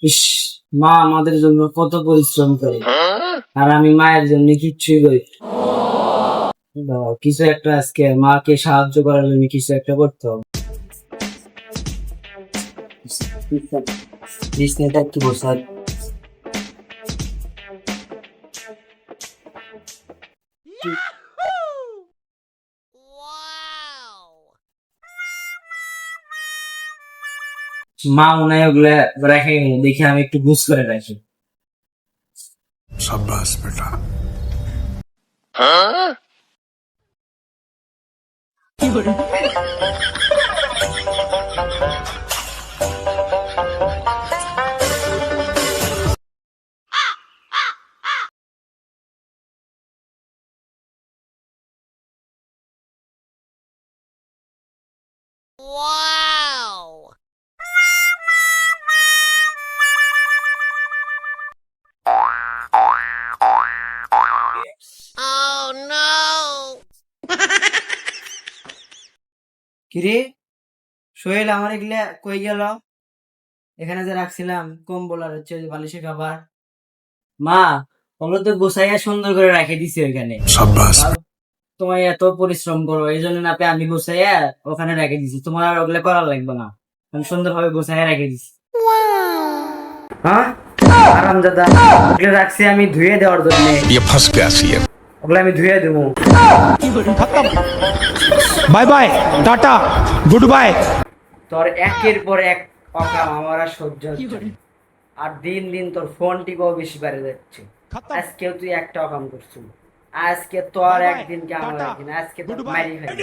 ইস, মা আমাদের জন্য কত পরিশ্রম করে, আর আমি মায়ের জন্য কিচ্ছুই করি না। বাবা, কিছু একটা আজকে মাকে সাহায্য করার জন্য কিছু একটা করতে হবে। বিছনাটা একটু বসা। মা মনে হয় ওগুলা রেখে গেল, দেখে আমি একটু বুঝ করে রাখি। शाबाश बेटा। কিরে সোহেল, আমার এগুলা কই গেল? এখানে যে রাখছিলাম কম্বল আর হচ্ছে ওই বালিশের খাবার। মা, ওগুলো তো গোছাইয়া সুন্দর করে রেখে দিছি ওইখানে। शाबाश। তাও তোমার এত পরিশ্রম করো, এই জন্য না পেয়ে আমি গোছাইয়া ওখানে রেখে দিছি। তোমার আর ওগুলা করার লাগবে না, আমি সুন্দরভাবে গোছাইয়া রেখে দিছি। হ্যাঁ, আরামজাদা, ওগুলো রাখছি আমি ধুয়ে দেওয়ার জন্য। ये फंस गया सीएम। ওগুলো আমি ধুয়ে দেবো। Bye bye tata goodbye. তোর একের পর এক অকাম আমার আর সহ্য হচ্ছে না। আর দিন দিন তোর ফোন টিপাও বেশি বেড়ে যাচ্ছে। আজকেও তুই একটা অকাম করছিস, আজকে তোর একদিন কে আমার একদিন, আজকে তোর মারি খাই।